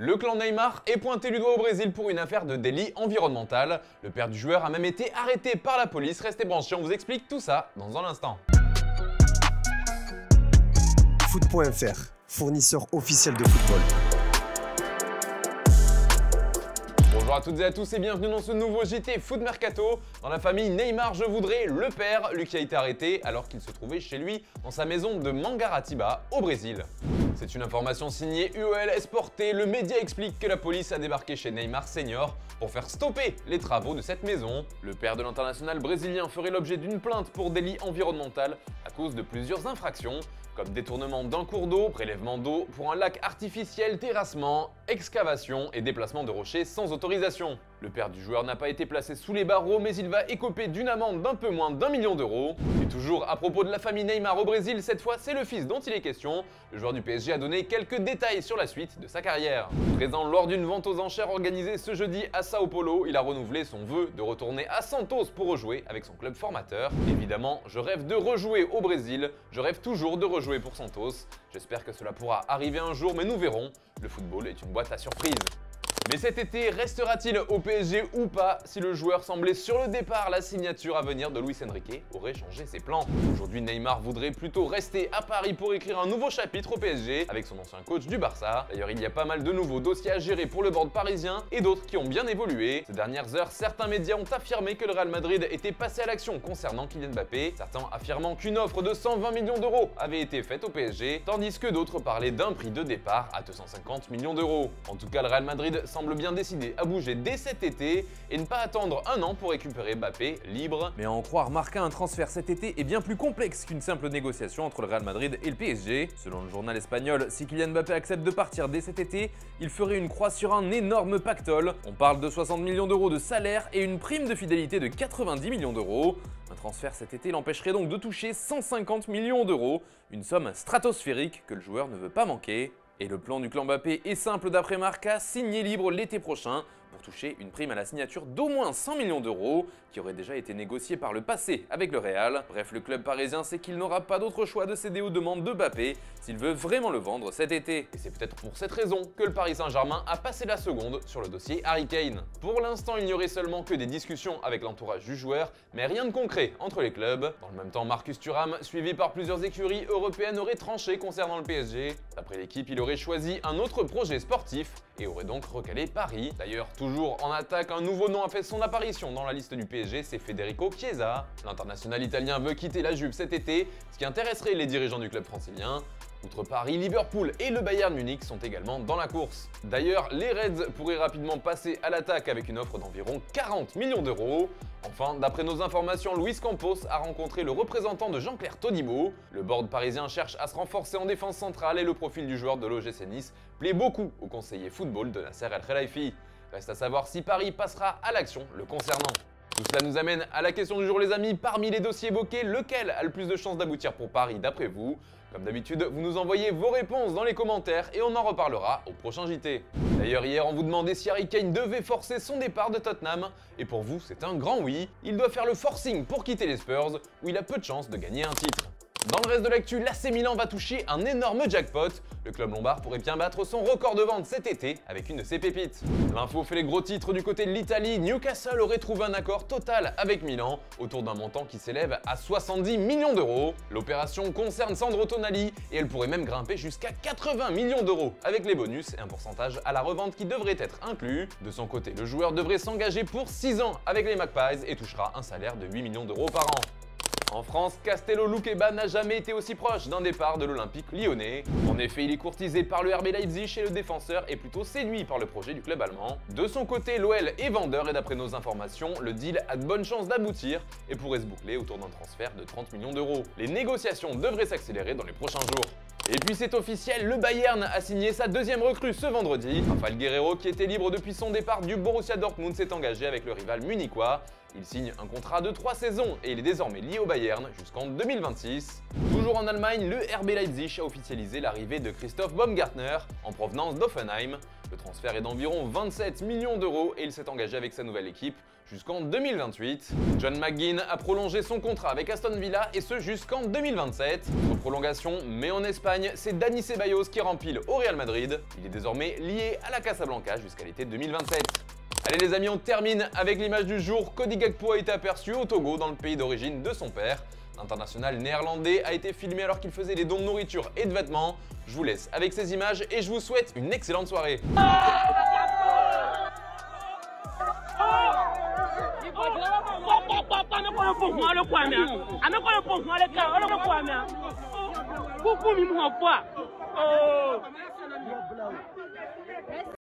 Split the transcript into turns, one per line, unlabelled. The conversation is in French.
Le clan Neymar est pointé du doigt au Brésil pour une affaire de délit environnemental. Le père du joueur a même été arrêté par la police. Restez branchés, on vous explique tout ça dans un instant.
Foot.fr, fournisseur officiel de football.
Bonjour à toutes et à tous et bienvenue dans ce nouveau JT Foot Mercato. Dans la famille Neymar, je voudrais le père, lui qui a été arrêté alors qu'il se trouvait chez lui dans sa maison de Mangaratiba au Brésil. C'est une information signée UOL Esporte. Le média explique que la police a débarqué chez Neymar Senior pour faire stopper les travaux de cette maison. Le père de l'international brésilien ferait l'objet d'une plainte pour délit environnemental à cause de plusieurs infractions, comme détournement d'un cours d'eau, prélèvement d'eau pour un lac artificiel, terrassement, excavation et déplacement de rochers sans autorisation. Le père du joueur n'a pas été placé sous les barreaux, mais il va écoper d'une amende d'un peu moins d'1 million d'euros. Et toujours à propos de la famille Neymar au Brésil, cette fois c'est le fils dont il est question. Le joueur du PSG a donné quelques détails sur la suite de sa carrière. Présent lors d'une vente aux enchères organisée ce jeudi à Sao Paulo, il a renouvelé son vœu de retourner à Santos pour rejouer avec son club formateur. Évidemment, je rêve de rejouer au Brésil, je rêve toujours de rejouer pour Santos. J'espère que cela pourra arriver un jour, mais nous verrons. Le football est une boîte à surprises. Mais cet été, restera-t-il au PSG ou pas? Si le joueur semblait sur le départ, la signature à venir de Luis Enrique aurait changé ses plans. Aujourd'hui, Neymar voudrait plutôt rester à Paris pour écrire un nouveau chapitre au PSG avec son ancien coach du Barça. D'ailleurs, il y a pas mal de nouveaux dossiers à gérer pour le board parisien et d'autres qui ont bien évolué. Ces dernières heures, certains médias ont affirmé que le Real Madrid était passé à l'action concernant Kylian Mbappé, certains affirmant qu'une offre de 120 millions d'euros avait été faite au PSG, tandis que d'autres parlaient d'un prix de départ à 250 millions d'euros. En tout cas, le Real Madrid semble bien décidé à bouger dès cet été et ne pas attendre un an pour récupérer Mbappé libre. Mais à en croire Marca, un transfert cet été est bien plus complexe qu'une simple négociation entre le Real Madrid et le PSG. Selon le journal espagnol, si Kylian Mbappé accepte de partir dès cet été, il ferait une croix sur un énorme pactole. On parle de 60 millions d'euros de salaire et une prime de fidélité de 90 millions d'euros. Un transfert cet été l'empêcherait donc de toucher 150 millions d'euros, une somme stratosphérique que le joueur ne veut pas manquer. Et le plan du clan Mbappé est simple d'après Marca, signer libre l'été prochain pour toucher une prime à la signature d'au moins 100 millions d'euros qui aurait déjà été négociée par le passé avec le Real. Bref, le club parisien sait qu'il n'aura pas d'autre choix de céder aux demandes de Mbappé s'il veut vraiment le vendre cet été. Et c'est peut-être pour cette raison que le Paris Saint-Germain a passé la seconde sur le dossier Harry Kane. Pour l'instant, il n'y aurait seulement que des discussions avec l'entourage du joueur, mais rien de concret entre les clubs. Dans le même temps, Marcus Thuram, suivi par plusieurs écuries européennes, aurait tranché concernant le PSG. D'après l'équipe, il aurait choisi un autre projet sportif et aurait donc recalé Paris. D'ailleurs, toujours en attaque, un nouveau nom a fait son apparition dans la liste du PSG, c'est Federico Chiesa. L'international italien veut quitter la Juve cet été, ce qui intéresserait les dirigeants du club francilien. Outre Paris, Liverpool et le Bayern Munich sont également dans la course. D'ailleurs, les Reds pourraient rapidement passer à l'attaque avec une offre d'environ 40 millions d'euros. Enfin, d'après nos informations, Luis Campos a rencontré le représentant de Jean-Claire Todibo. Le board parisien cherche à se renforcer en défense centrale et le profil du joueur de l'OGC Nice plaît beaucoup au conseiller football de Nasser El Khelaifi. Reste à savoir si Paris passera à l'action le concernant. Tout cela nous amène à la question du jour les amis, parmi les dossiers évoqués, lequel a le plus de chances d'aboutir pour Paris d'après vous? Comme d'habitude, vous nous envoyez vos réponses dans les commentaires et on en reparlera au prochain JT. D'ailleurs, hier, on vous demandait si Harry Kane devait forcer son départ de Tottenham, et pour vous, c'est un grand oui. Il doit faire le forcing pour quitter les Spurs, où il a peu de chances de gagner un titre. Dans le reste de l'actu, l'AC Milan va toucher un énorme jackpot. Le club lombard pourrait bien battre son record de vente cet été avec une de ses pépites. L'info fait les gros titres du côté de l'Italie. Newcastle aurait trouvé un accord total avec Milan autour d'un montant qui s'élève à 70 millions d'euros. L'opération concerne Sandro Tonali et elle pourrait même grimper jusqu'à 80 millions d'euros avec les bonus et un pourcentage à la revente qui devrait être inclus. De son côté, le joueur devrait s'engager pour 6 ans avec les Magpies et touchera un salaire de 8 millions d'euros par an. En France, Castello Luqueba n'a jamais été aussi proche d'un départ de l'Olympique lyonnais. En effet, il est courtisé par le RB Leipzig et le défenseur est plutôt séduit par le projet du club allemand. De son côté, l'OL est vendeur et d'après nos informations, le deal a de bonnes chances d'aboutir et pourrait se boucler autour d'un transfert de 30 millions d'euros. Les négociations devraient s'accélérer dans les prochains jours. Et puis c'est officiel, le Bayern a signé sa deuxième recrue ce vendredi. Rafael Guerreiro, qui était libre depuis son départ du Borussia Dortmund, s'est engagé avec le rival munichois. Il signe un contrat de 3 saisons et il est désormais lié au Bayern jusqu'en 2026. Toujours en Allemagne, le RB Leipzig a officialisé l'arrivée de Christoph Baumgartner en provenance d'Hoffenheim. Le transfert est d'environ 27 millions d'euros et il s'est engagé avec sa nouvelle équipe jusqu'en 2028. John McGinn a prolongé son contrat avec Aston Villa et ce jusqu'en 2027. Autre prolongation, mais en Espagne, c'est Dani Ceballos qui rempile au Real Madrid. Il est désormais lié à la Casablanca jusqu'à l'été 2027. Allez les amis, on termine avec l'image du jour. Cody Gakpo a été aperçu au Togo, dans le pays d'origine de son père. L'international néerlandais a été filmé alors qu'il faisait des dons de nourriture et de vêtements. Je vous laisse avec ces images et je vous souhaite une excellente soirée.
Coucou,